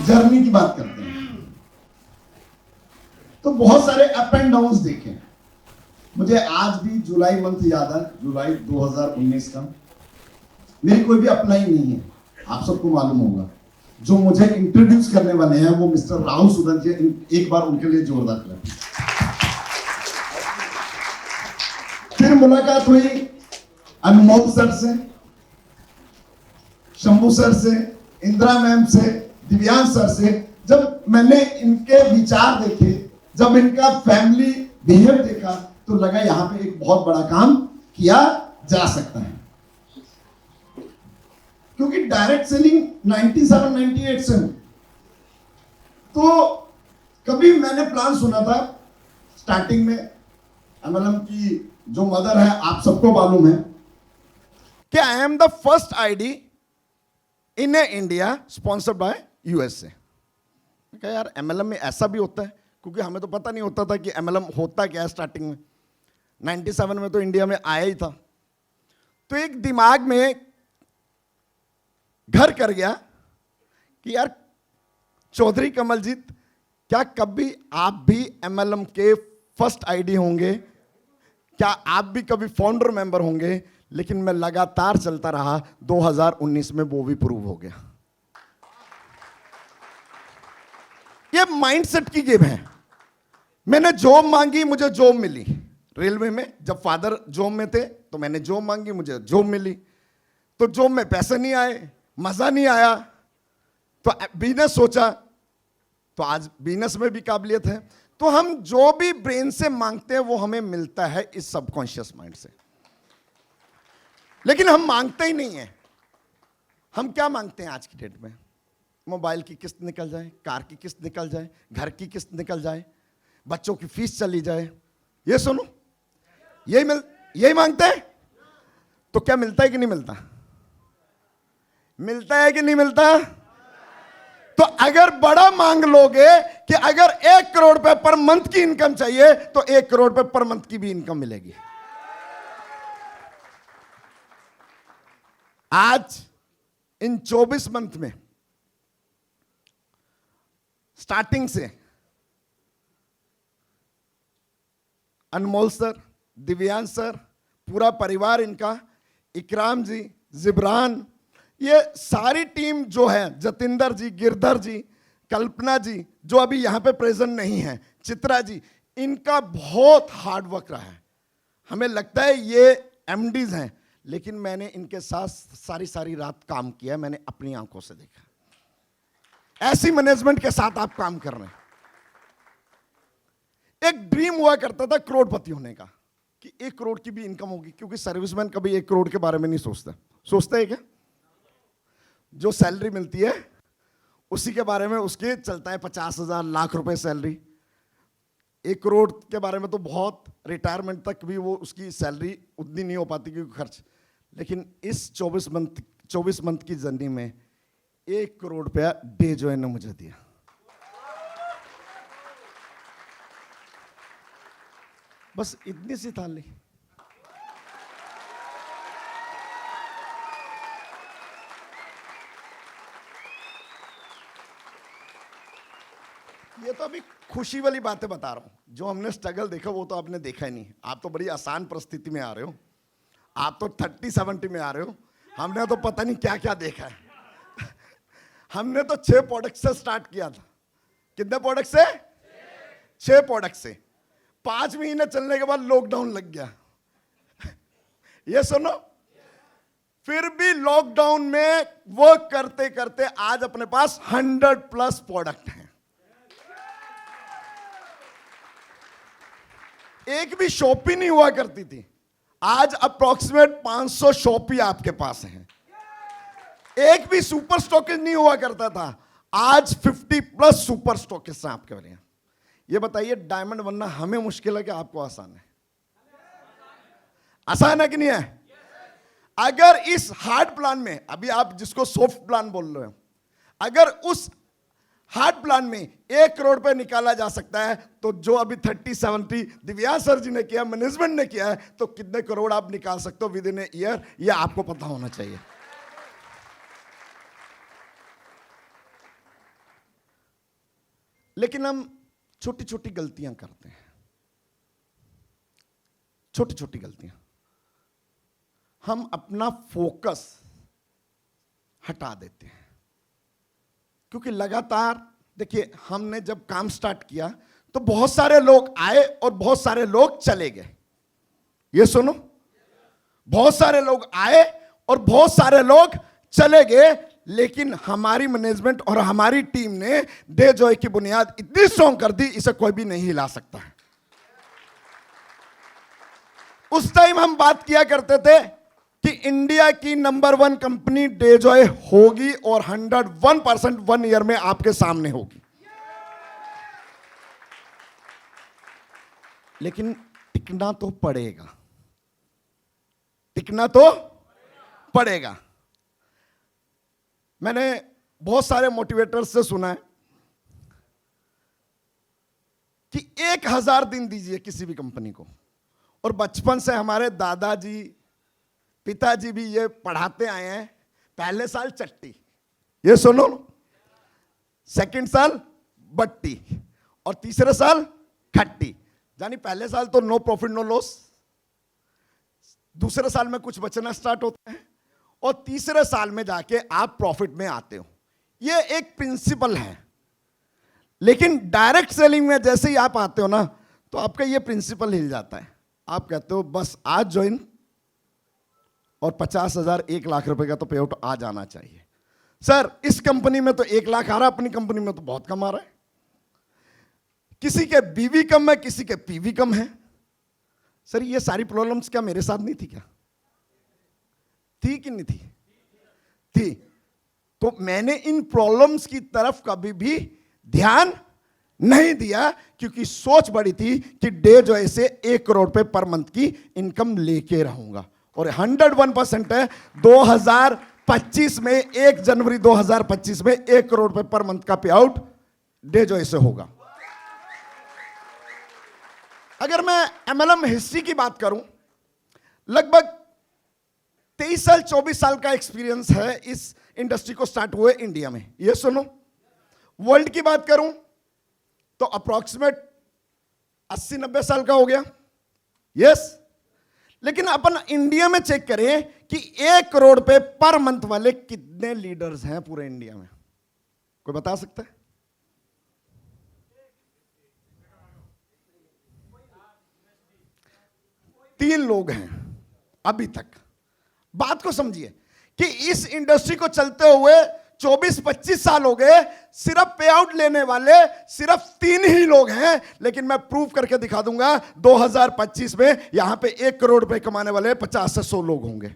Journey की बात करते हैं तो बहुत सारे अप एंड डाउन्स देखे। मुझे आज भी जुलाई मंथ याद है, जुलाई 2019 का। मेरी कोई भी अप्लाई नहीं है, आप सबको मालूम होगा। जो मुझे इंट्रोड्यूस करने वाले हैं वो मिस्टर राहुल सुदन जी, एक बार उनके लिए जोरदार क्लैप। फिर मुलाकात हुई अनमोल सर से, शंभू सर से, इंदिरा मैम से, दिव्यांश सर से। जब मैंने इनके विचार देखे, जब इनका फैमिली बिहेव देखा, तो लगा यहां पे एक बहुत बड़ा काम किया जा सकता है। क्योंकि डायरेक्ट सेलिंग 97-98 से, तो कभी मैंने प्लान सुना था स्टार्टिंग में। एमएलएम की जो मदर है आप सबको मालूम है कि I am the first ID in India sponsored by USA. क्या यार एमएलएम में ऐसा भी होता है, क्योंकि हमें तो पता नहीं होता था कि एमएलएम होता क्या है। स्टार्टिंग में 97 में तो इंडिया में आया ही था, तो एक दिमाग में घर कर गया कि यार चौधरी कमलजीत, क्या कभी आप भी एमएलएम के फर्स्ट आईडी होंगे? क्या आप भी कभी फाउंडर मेंबर होंगे? लेकिन मैं लगातार चलता रहा, 2019 में वो भी प्रूव हो गया। ये माइंडसेट की गेम है। मैंने जॉब मांगी, मुझे जॉब मिली। रेलवे में जब फादर जॉब में थे तो मैंने जॉब मांगी, मुझे जॉब मिली। तो जॉब में पैसे नहीं आए, मजा नहीं आया, तो बिजनेस सोचा, तो आज बिजनेस में भी काबिलियत है। तो हम जो भी ब्रेन से मांगते हैं वो हमें मिलता है इस सबकॉन्शियस माइंड से। लेकिन हम मांगते ही नहीं है। हम क्या मांगते हैं आज की डेट में? मोबाइल की किस्त निकल जाए, कार की किस्त निकल जाए, घर की किस्त निकल जाए, बच्चों की फीस चली जाए। ये सुनो, यही मांगते हैं। तो क्या मिलता है कि नहीं मिलता? मिलता है कि नहीं मिलता? तो अगर बड़ा मांग लोगे कि अगर 1 करोड़ रुपए पर मंथ की इनकम चाहिए, तो 1 करोड़ रुपए पर मंथ की भी इनकम मिलेगी। आज इन 24 मंथ में स्टार्टिंग से अनमोल सर, दिव्यांश सर, पूरा परिवार इनका, इकराम जी, जिब्रान, ये सारी टीम जो है, जतिंदर जी, गिरधर जी, कल्पना जी जो अभी यहां पे प्रेजेंट नहीं है, चित्रा जी, इनका बहुत हार्ड वर्क रहा है। हमें लगता है ये एमडीज हैं, लेकिन मैंने इनके साथ सारी रात काम किया। मैंने अपनी आंखों से देखा। ऐसी मैनेजमेंट के साथ आप काम कर रहे हैं। एक ड्रीम हुआ करता था करोड़पति होने का, कि 1 करोड़ की भी इनकम होगी, क्योंकि सर्विसमैन कभी 1 करोड़ के बारे में नहीं सोचता। सोचता है क्या? जो सैलरी मिलती है उसी के बारे में उसके चलता है। 50,000 लाख रुपए सैलरी। 1 करोड़ के बारे में तो बहुत, रिटायरमेंट तक भी वो उसकी सैलरी उतनी नहीं हो पाती क्योंकि खर्च। लेकिन इस 24 मंथ की जर्नी में 1 करोड़ रुपया डे जो ने मुझे दिया। बस इतनी सी थाली। ये तो अभी खुशी वाली बातें बता रहा हूं। जो हमने स्ट्रगल देखा वो तो आपने देखा ही नहीं। आप तो बड़ी आसान परिस्थिति में आ रहे हो, आप तो 30-70 में आ रहे हो। हमने तो पता नहीं क्या क्या देखा है। हमने तो 6 प्रोडक्ट से स्टार्ट किया था। कितने प्रोडक्ट से? 6 प्रोडक्ट से। 5 महीने चलने के बाद लॉकडाउन लग गया। ये सुनो, फिर भी लॉकडाउन में वर्क करते करते आज अपने पास 100+ प्रोडक्ट हैं। एक भी शॉप ही नहीं हुआ करती थी, आज अप्रोक्सीमेट 500 शॉप ही आपके पास हैं। एक भी सुपर स्टॉकेज नहीं हुआ करता था, आज 50+ सुपर स्टॉकेज हैं आपके लिए। ये बताइए, डायमंड बनना हमें मुश्किल है कि आपको आसान है? आसान है कि नहीं है? अगर इस हार्ड प्लान में, अभी आप जिसको सॉफ्ट प्लान बोल रहे हो, अगर उस हार्ड प्लान में 1 करोड़ रुपए निकाला जा सकता है, तो जो अभी 30-70 दिव्यांश सर जी ने किया, मैनेजमेंट ने किया है, तो कितने करोड़ आप निकाल सकते हो विद इन ए ईयर, यह आपको पता होना चाहिए। लेकिन हम छोटी छोटी गलतियां करते हैं, छोटी छोटी गलतियां। हम अपना फोकस हटा देते हैं, क्योंकि लगातार देखिए, हमने जब काम स्टार्ट किया तो बहुत सारे लोग आए और बहुत सारे लोग चले गए। ये सुनो, बहुत सारे लोग आए और बहुत सारे लोग चले गए, लेकिन हमारी मैनेजमेंट और हमारी टीम ने डे जॉय की बुनियाद इतनी स्ट्रॉन्ग कर दी, इसे कोई भी नहीं हिला सकता है। उस टाइम हम बात किया करते थे कि इंडिया की नंबर 1 कंपनी डे जॉय होगी और 101% 1 ईयर में आपके सामने होगी। लेकिन टिकना तो पड़ेगा, टिकना तो पड़ेगा। मैंने बहुत सारे मोटिवेटर्स से सुना है कि 1000 दिन दीजिए किसी भी कंपनी को, और बचपन से हमारे दादाजी पिताजी भी ये पढ़ाते आए हैं, पहले साल चट्टी, ये सुनो, सेकंड साल बट्टी, और तीसरे साल खट्टी। यानी पहले साल तो नो प्रॉफिट नो लॉस, दूसरे साल में कुछ बचना स्टार्ट होता है, और तीसरे साल में जाके आप प्रॉफिट में आते हो। ये एक प्रिंसिपल है। लेकिन डायरेक्ट सेलिंग में जैसे ही आप आते हो ना, तो आपका ये प्रिंसिपल हिल जाता है। आप कहते हो बस आज ज्वाइन और 50,000 1 लाख रुपए का तो पे आउट आ जाना चाहिए। सर इस कंपनी में तो 1 लाख आ रहा है, अपनी कंपनी में तो बहुत कम आ रहा है। किसी के बीवी कम है, किसी के पीवी कम है। सर ये सारी प्रॉब्लम्स क्या मेरे साथ नहीं थी क्या? थी कि नहीं थी? थी। तो मैंने इन प्रॉब्लम्स की तरफ कभी भी ध्यान नहीं दिया, क्योंकि सोच बड़ी थी कि डे जॉय से 1 करोड़ रुपए पर मंथ की इनकम लेके रहूंगा। और 101% है 2025 में, 1 जनवरी 2025 में 1 करोड़ रुपए पर मंथ का पे आउट डे जॉय से होगा। अगर मैं एमएलएम हिस्ट्री की बात करूं, लगभग 23 साल 24 साल का एक्सपीरियंस है इस इंडस्ट्री को स्टार्ट हुए इंडिया में। ये सुनो, वर्ल्ड की बात करूं तो अप्रॉक्सीमेट 80-90 साल का हो गया। यस। लेकिन अपन इंडिया में चेक करें कि 1 करोड़ पे पर मंथ वाले कितने लीडर्स हैं पूरे इंडिया में? कोई बता सकता है? तीन लोग हैं अभी तक। बात को समझिए कि इस इंडस्ट्री को चलते हुए 24-25 साल हो गए, सिर्फ पे आउट लेने वाले सिर्फ 3 ही लोग हैं। लेकिन मैं प्रूव करके दिखा दूंगा 2025 में यहां पे 1 करोड़ रुपए कमाने वाले 50 से 100 लोग होंगे।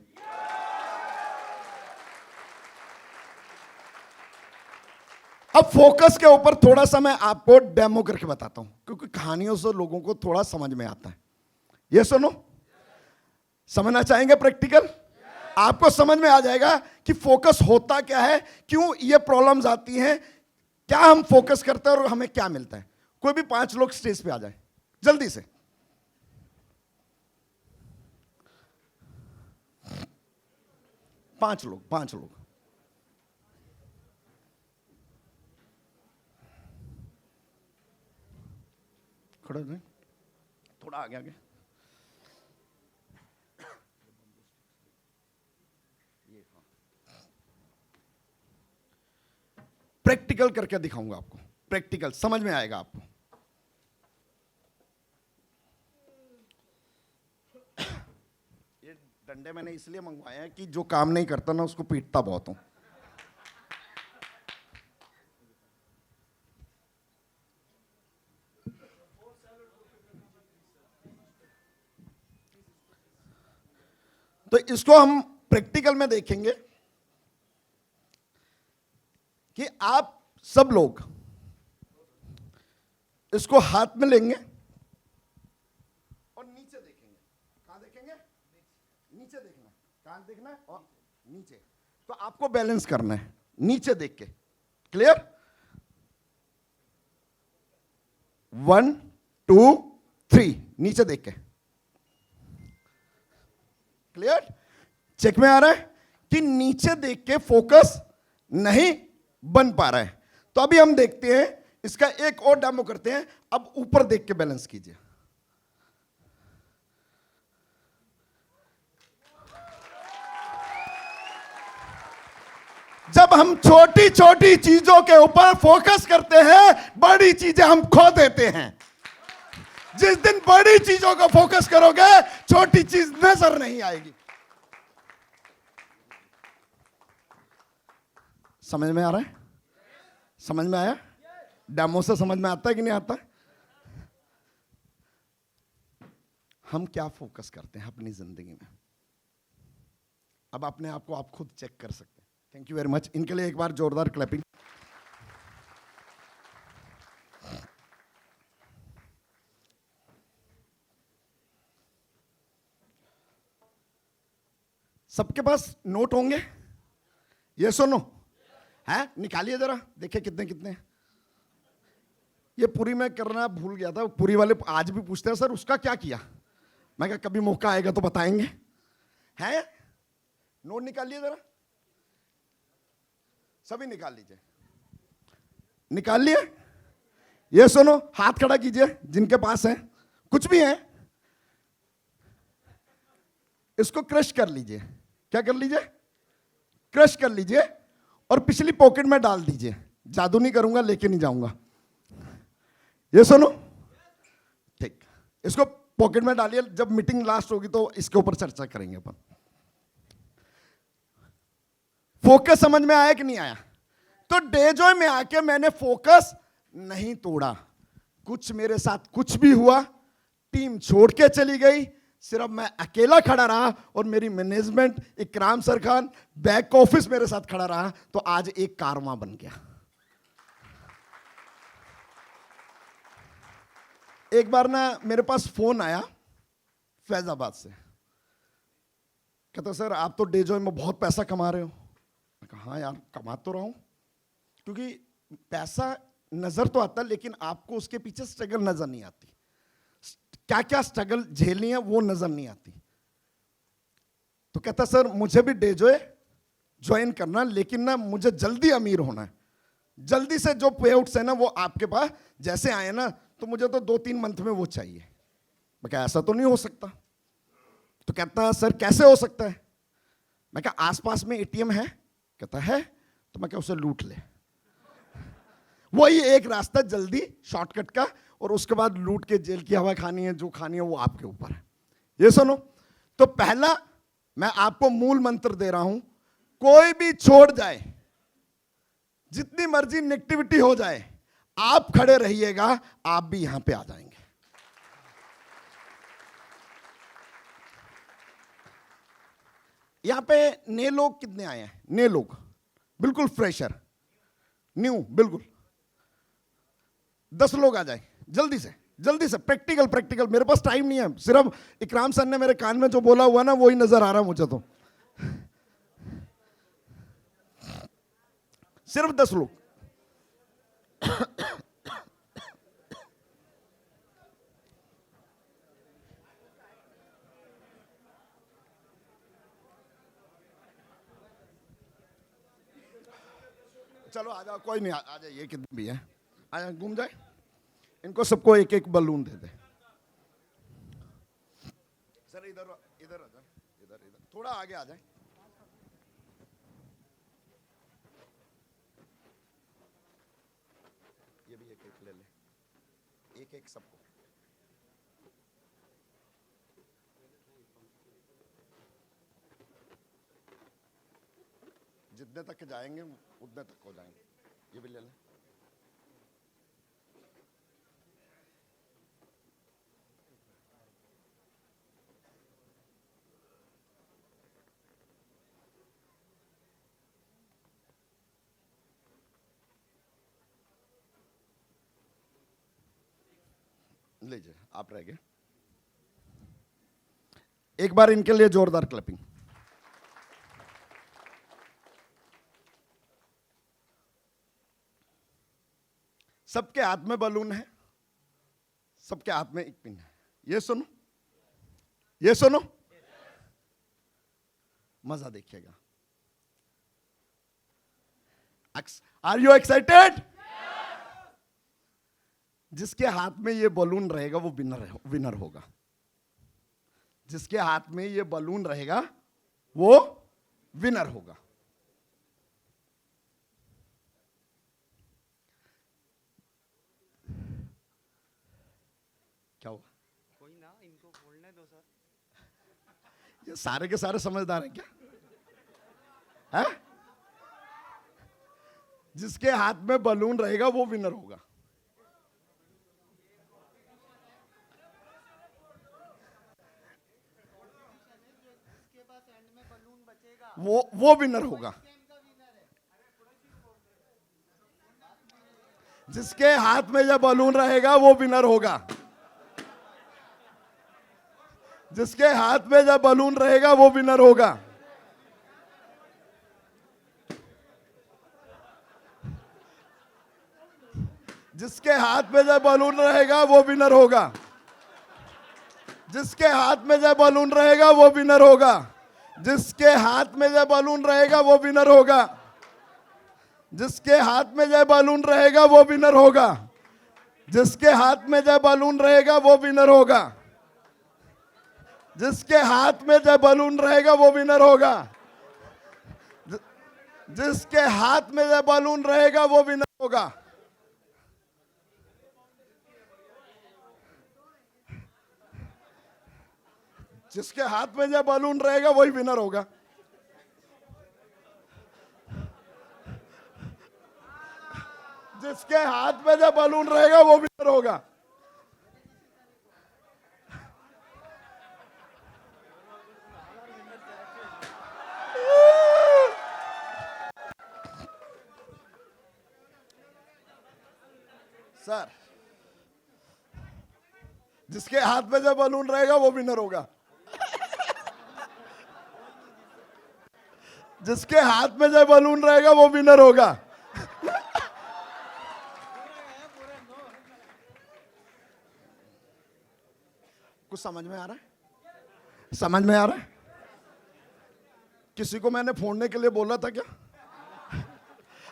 अब फोकस के ऊपर थोड़ा सा मैं आपको डेमो करके बताता हूं, क्योंकि कहानियों से लोगों को थोड़ा समझ में आता है। ये सुनो, समझना चाहेंगे प्रैक्टिकल? आपको समझ में आ जाएगा कि फोकस होता क्या है, क्यों ये प्रॉब्लम्स आती हैं, क्या हम फोकस करते हैं और हमें क्या मिलता है। कोई भी 5 लोग स्टेज पे आ जाए जल्दी से। पांच लोग खड़े रहे, थोड़ा आगे। प्रैक्टिकल करके दिखाऊंगा आपको, प्रैक्टिकल समझ में आएगा आपको। ये डंडे मैंने इसलिए मंगवाए हैं कि जो काम नहीं करता ना उसको पीटता बहुत हूं। तो इसको हम प्रैक्टिकल में देखेंगे कि आप सब लोग इसको हाथ में लेंगे और नीचे देखेंगे। कहां देखेंगे? नीचे देखना, कहां देखना है? और नीचे। तो आपको बैलेंस करना है नीचे देख के। क्लियर? 1 2 3 नीचे देख के। क्लियर? चेक में आ रहा है कि नीचे देख के फोकस नहीं बन पा रहा है। तो अभी हम देखते हैं इसका एक और डेमो करते हैं। अब ऊपर देख के बैलेंस कीजिए। जब हम छोटी छोटी चीजों के ऊपर फोकस करते हैं, बड़ी चीजें हम खो देते हैं। जिस दिन बड़ी चीजों को फोकस करोगे, छोटी चीज नजर नहीं आएगी। समझ में आ रहा है? समझ में आया? डेमो से समझ में आता है कि नहीं आता? हम क्या फोकस करते हैं अपनी जिंदगी में? अब अपने आप को आप खुद चेक कर सकते हैं। Thank you very much. इनके लिए एक बार जोरदार क्लैपिंग। सबके पास नोट होंगे? ये सुनो है, निकालिए जरा, देखिए कितने कितने। ये पूरी मैं करना भूल गया था। पूरी वाले आज भी पूछते हैं सर उसका क्या किया। मैं कहा कभी मौका आएगा तो बताएंगे। है नोट निकालिए जरा, सभी निकाल लीजिए। निकाल लिए? ये सुनो, हाथ खड़ा कीजिए जिनके पास है, कुछ भी है। इसको क्रश कर लीजिए। क्या कर लीजिए? क्रश कर लीजिए और पिछली पॉकेट में डाल दीजिए। जादू नहीं करूंगा, लेके नहीं जाऊंगा। ये सुनो, ठीक, इसको पॉकेट में डालिए। जब मीटिंग लास्ट होगी तो इसके ऊपर चर्चा करेंगे अपन। फोकस समझ में आया कि नहीं आया? तो डेजॉय में आके मैंने फोकस नहीं तोड़ा। कुछ मेरे साथ कुछ भी हुआ, टीम छोड़ के चली गई, सिर्फ मैं अकेला खड़ा रहा और मेरी मैनेजमेंट, इकराम सर खान, बैक ऑफिस मेरे साथ खड़ा रहा, तो आज एक कारवां बन गया। एक बार ना मेरे पास फोन आया फैजाबाद से, कहता सर आप तो डेजॉय में बहुत पैसा कमा रहे हो। मैं कहा हाँ यार कमा तो रहा हूं, क्योंकि पैसा नजर तो आता लेकिन आपको उसके पीछे स्ट्रगल नजर नहीं आती। क्या क्या स्ट्रगल झेलनी है वो नजर नहीं आती। तो कहता सर मुझे भी डेजॉय ज्वाइन करना, लेकिन ना मुझे जल्दी अमीर होना है। जल्दी से जो पे आउट्स है ना वो आपके पास जैसे आए ना, तो मुझे तो 2-3 मंथ में वो चाहिए। मैं कहा ऐसा तो नहीं हो सकता। तो कहता सर कैसे हो सकता है? मैं कहा आसपास में एटीएम है। कहता है, तो मैं क्या उसे लूट ले। वही एक रास्ता जल्दी शॉर्टकट का, और उसके बाद लूट के जेल की हवा खानी है, जो खानी है वो आपके ऊपर है। ये सुनो, तो पहला मैं आपको मूल मंत्र दे रहा हूं, कोई भी छोड़ जाए, जितनी मर्जी नेगेटिविटी हो जाए, आप खड़े रहिएगा, आप भी यहां पे आ जाएंगे। यहां पे नए लोग कितने आए हैं? नए लोग बिल्कुल फ्रेशर, न्यू बिल्कुल। 10 लोग आ जाए जल्दी से, जल्दी से। प्रैक्टिकल प्रैक्टिकल, मेरे पास टाइम नहीं है। सिर्फ इकराम सर ने मेरे कान में जो बोला हुआ ना वही नजर आ रहा है मुझे। तो सिर्फ 10 लोग। चलो आ जाओ, कोई नहीं, आ जाइए कितने भी है, आ जाए, घूम जाए। इनको सबको एक एक बलून दे दे। सर इधर इधर आ जाए, इधर इधर थोड़ा आगे आ जाए। ये भी एक एक ले ले, एक एक सबको। जितने तक जाएंगे उतने तक हो जाएंगे। ये भी ले ले। लीजिए, आप रह गए। एक बार इनके लिए जोरदार क्लैपिंग। सबके हाथ में बलून है, सबके हाथ में एक पिन है। ये सुनो, ये सुनो, मजा देखिएगा। Are you excited? जिसके हाथ में ये बलून रहेगा वो विनर होगा। जिसके हाथ में ये बलून रहेगा वो विनर होगा। क्या हुआ? कोई ना, इनको बोलने दो सर। ये सारे के सारे समझदार हैं क्या? है? जिसके हाथ में बलून रहेगा वो विनर होगा। वो विनर होगा। जिसके हाथ में जब बलून रहेगा वो विनर होगा। जिसके हाथ में जब बलून रहेगा वो विनर होगा। जिसके हाथ में जब बलून रहेगा वो विनर होगा। जिसके हाथ में जब बलून रहेगा वो विनर होगा। जिसके हाथ में जब बलून रहेगा वो विनर होगा। जिसके हाथ में जब बलून रहेगा वो विनर होगा। जिसके हाथ में जब बलून रहेगा वो विनर होगा। जिसके हाथ में जब बलून रहेगा वो विनर होगा। जिसके हाथ में जब बलून रहेगा वो विनर होगा। जिसके हाथ में जब बलून रहेगा वही विनर होगा। जिसके हाथ में जब बलून रहेगा वो विनर होगा। सर, जिसके हाथ में जब बलून रहेगा वो विनर होगा। जिसके हाथ में जब बलून रहेगा वो विनर होगा। कुछ समझ में आ रहा है? समझ में आ रहा है? किसी को मैंने फोड़ने के लिए बोला था क्या?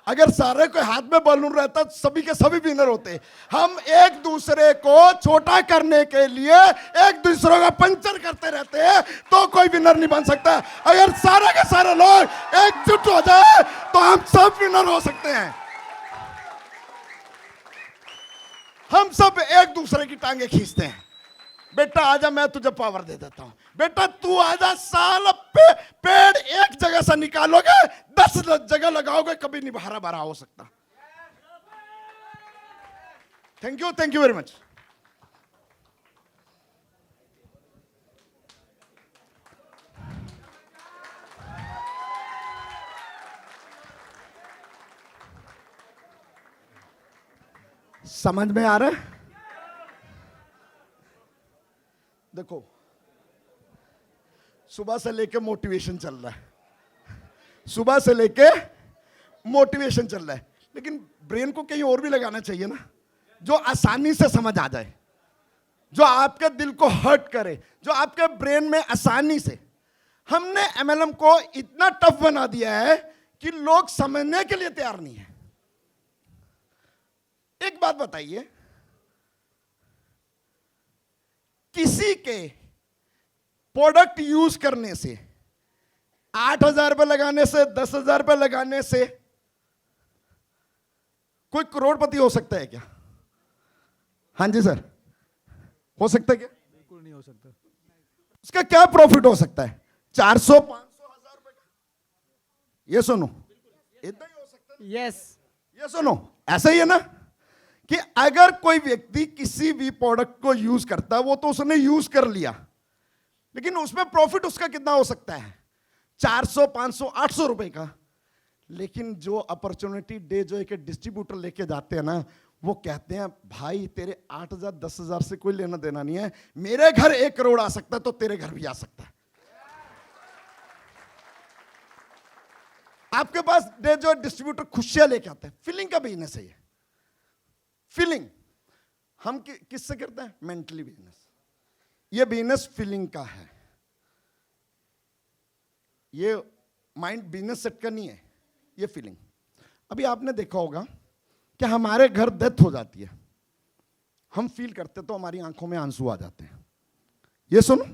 अगर सारे के हाथ में बलून रहता सभी के सभी विनर होते। हम एक दूसरे को छोटा करने के लिए एक दूसरे का पंचर करते रहते हैं तो कोई विनर नहीं बन सकता। अगर सारे के सारे लोग एकजुट हो जाए तो हम सब विनर हो सकते हैं। हम सब एक दूसरे की टांगे खींचते हैं। बेटा आजा, मैं तुझे पावर दे देता हूं। बेटा तू आजा, साल पेड़ एक जगह से निकालोगे 10 जगह लगाओगे, कभी नहीं हरा भरा हो सकता। Thank you very much. समझ में आ रहा है? देखो, सुबह से लेके मोटिवेशन चल रहा है। सुबह से लेके मोटिवेशन चल रहा है, लेकिन ब्रेन को कहीं और भी लगाना चाहिए ना, जो आसानी से समझ आ जाए, जो आपके दिल को हर्ट करे, जो आपके ब्रेन में आसानी से। हमने एमएलएम को इतना टफ बना दिया है कि लोग समझने के लिए तैयार नहीं है। एक बात बताइए, किसी के प्रोडक्ट यूज करने से 8,000 रुपए लगाने से 10,000 रुपए लगाने से कोई करोड़पति हो सकता है क्या? हाँ जी सर, हो सकता है क्या? बिल्कुल नहीं हो सकता। उसका क्या प्रॉफिट हो सकता है? 400 500 हजार रुपए का? ये सुनो, इतना ही हो सकता है। यस, ये सुनो, ऐसा ही है ना कि अगर कोई व्यक्ति किसी भी प्रोडक्ट को यूज करता है, वो तो उसने यूज कर लिया, लेकिन उसमें प्रॉफिट उसका कितना हो सकता है? 400 500 800 रुपए का। लेकिन जो अपॉर्चुनिटी डे जो एक डिस्ट्रीब्यूटर लेके जाते हैं ना, वो कहते हैं भाई तेरे 8,000 10,000 से कोई लेना देना नहीं है, मेरे घर 1 करोड़ आ सकता है तो तेरे घर भी आ सकता है। आपके पास डे जो डिस्ट्रीब्यूटर खुशियां लेके आते हैं, फीलिंग का बिजनेस है ये। फीलिंग हम किससे करते हैं? Mentally business. ये बिजनेस फीलिंग का है। ये माइंड बिजनेस सेट का नहीं है, ये फीलिंग। अभी आपने देखा होगा कि हमारे घर डेथ हो जाती है, हम फील करते तो हमारी आंखों में आंसू आ जाते हैं। ये सुनो,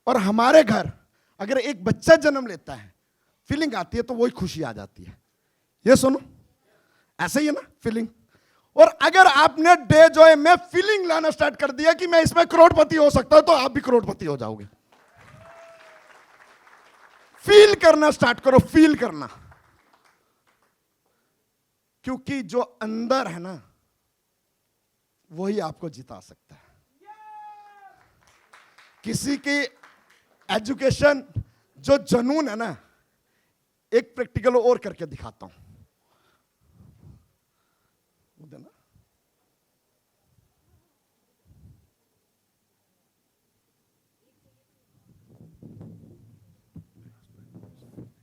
और हमारे घर अगर एक बच्चा जन्म लेता है, फीलिंग आती है तो वही खुशी आ जाती है। ये सुनो, ऐसे ही है ना फीलिंग। और अगर आपने डे जॉय में फीलिंग लाना स्टार्ट कर दिया कि मैं इसमें करोड़पति हो सकता हूं, तो आप भी करोड़पति हो जाओगे। फील करना स्टार्ट करो, फील करना, क्योंकि जो अंदर है ना वही आपको जिता सकता है। किसी की एजुकेशन जो जुनून है ना, एक प्रैक्टिकल और करके दिखाता हूं। देना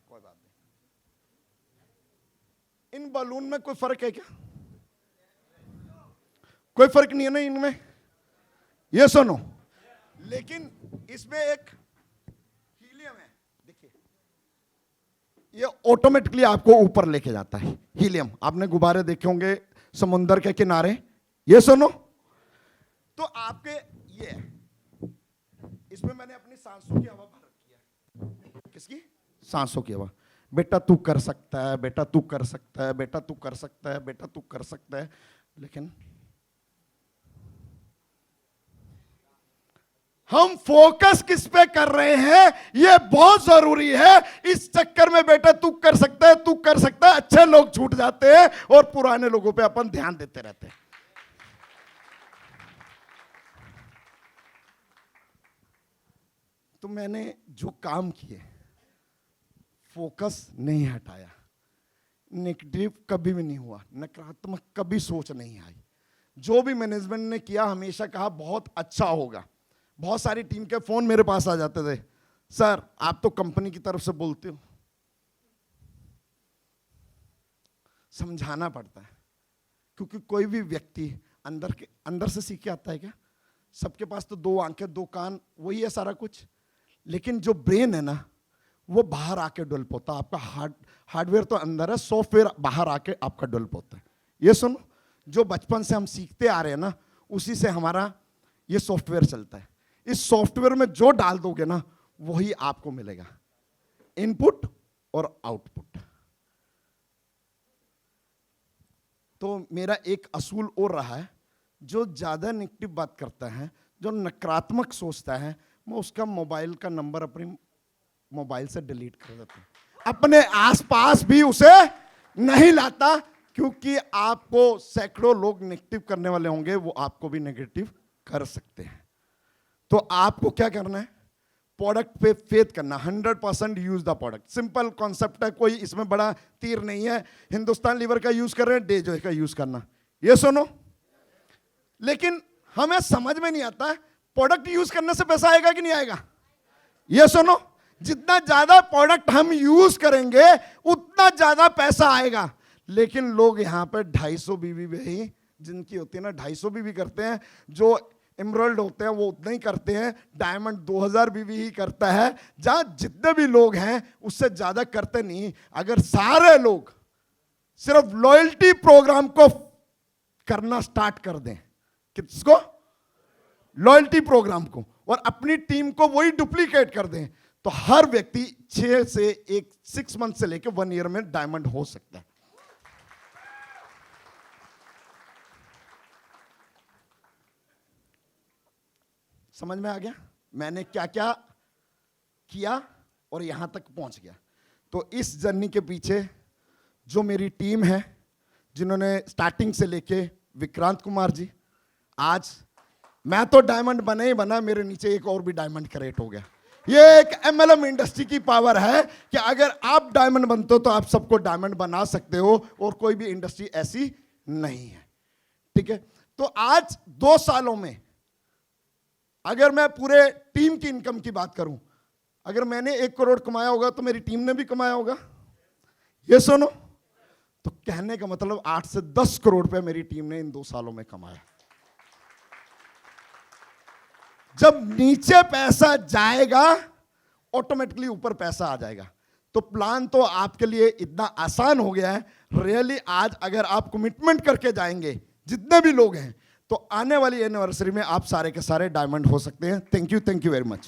कोई बात नहीं। इन बलून में कोई फर्क है क्या? कोई फर्क नहीं है ना इनमें, ये सुनो। लेकिन इसमें एक हीलियम है, देखिए, ये ऑटोमेटिकली आपको ऊपर लेके जाता है। हीलियम, आपने गुब्बारे देखे होंगे समुंदर के किनारे। ये सुनो, तो आपके ये इसमें मैंने अपनी सांसों की हवा भर रखी है। किसकी? सांसों की हवा। बेटा तू कर सकता है, बेटा तू कर सकता है, बेटा तू कर सकता है, बेटा तू कर सकता है। लेकिन हम फोकस किस पे कर रहे हैं, ये बहुत जरूरी है। इस चक्कर में बेटा तू कर सकता है, तू कर सकता है, अच्छे लोग छूट जाते हैं और पुराने लोगों पे अपन ध्यान देते रहते हैं। तो मैंने जो काम किए, फोकस नहीं हटाया, नेगेटिव कभी भी नहीं हुआ, नकारात्मक कभी सोच नहीं आई। जो भी मैनेजमेंट ने किया हमेशा कहा बहुत अच्छा होगा। बहुत सारी टीम के फोन मेरे पास आ जाते थे, सर आप तो कंपनी की तरफ से बोलते हो। समझाना पड़ता है, क्योंकि कोई भी व्यक्ति अंदर से सीख के आता है क्या? सबके पास तो 2 आंखें 2 कान वही है सारा कुछ, लेकिन जो ब्रेन है ना वो बाहर आके डेवलप होता है। आपका हार्डवेयर तो अंदर है, सॉफ्टवेयर बाहर आके आपका डेवलप होता है। ये सुनो, जो बचपन से हम सीखते आ रहे हैं ना, उसी से हमारा ये सॉफ्टवेयर चलता है। इस सॉफ्टवेयर में जो डाल दोगे ना वही आपको मिलेगा, इनपुट और आउटपुट। तो मेरा एक असूल और रहा है, जो ज्यादा नेगेटिव बात करता है, जो नकारात्मक सोचता है, मैं उसका मोबाइल का नंबर अपनी मोबाइल से डिलीट कर देता हूं। अपने आसपास भी उसे नहीं लाता, क्योंकि आपको सैकड़ों लोग नेगेटिव करने वाले होंगे, वो आपको भी नेगेटिव कर सकते हैं। तो आपको क्या करना है? प्रोडक्ट पे फेथ करना, 100% use the product. Simple concept है, कोई इसमें बड़ा तीर नहीं है। हिंदुस्तान लीवर का यूज कर रहे हैं, डेजॉय का यूज करना। ये सुनो, लेकिन हमें समझ में नहीं आता है प्रोडक्ट यूज करने से पैसा आएगा कि नहीं आएगा। ये सुनो, जितना ज्यादा प्रोडक्ट हम यूज करेंगे उतना ज्यादा पैसा आएगा। लेकिन लोग यहां पे 250 बीबी भी जिनकी होती है ना, 250 बीबी करते हैं। जो एमराल्ड होते हैं वो उतना ही करते हैं। डायमंड 2000 बीबी ही करता है। जहां जितने भी लोग हैं उससे ज्यादा करते नहीं। अगर सारे लोग सिर्फ लॉयल्टी प्रोग्राम को करना स्टार्ट कर दें, किसको? लॉयल्टी प्रोग्राम को, और अपनी टीम को वही डुप्लीकेट कर दें, तो हर व्यक्ति 6 मंथ से लेकर 1 ईयर में डायमंड हो सकता है। समझ में आ गया मैंने क्या क्या किया और यहां तक पहुंच गया। तो इस जर्नी के पीछे जो मेरी टीम है, जिन्होंने स्टार्टिंग से लेके विक्रांत कुमार जी, आज मैं तो डायमंड बना ही बना, मेरे नीचे एक और भी डायमंड क्रिएट हो गया। ये एक एमएलएम इंडस्ट्री की पावर है कि अगर आप डायमंड बनते हो तो आप सबको डायमंड बना सकते हो, और कोई भी इंडस्ट्री ऐसी नहीं है। ठीक है, तो आज 2 सालों में अगर मैं पूरे टीम की इनकम की बात करूं, अगर मैंने 1 करोड़ कमाया होगा तो मेरी टीम ने भी कमाया होगा। ये सुनो, तो कहने का मतलब 8 से 10 करोड़ रुपए मेरी टीम ने इन 2 सालों में कमाया। जब नीचे पैसा जाएगा ऑटोमेटिकली ऊपर पैसा आ जाएगा। तो प्लान तो आपके लिए इतना आसान हो गया है रियली। आज अगर आप कमिटमेंट करके जाएंगे, जितने भी लोग हैं, तो आने वाली एनिवर्सरी में आप सारे के सारे डायमंड हो सकते हैं। Thank you very much.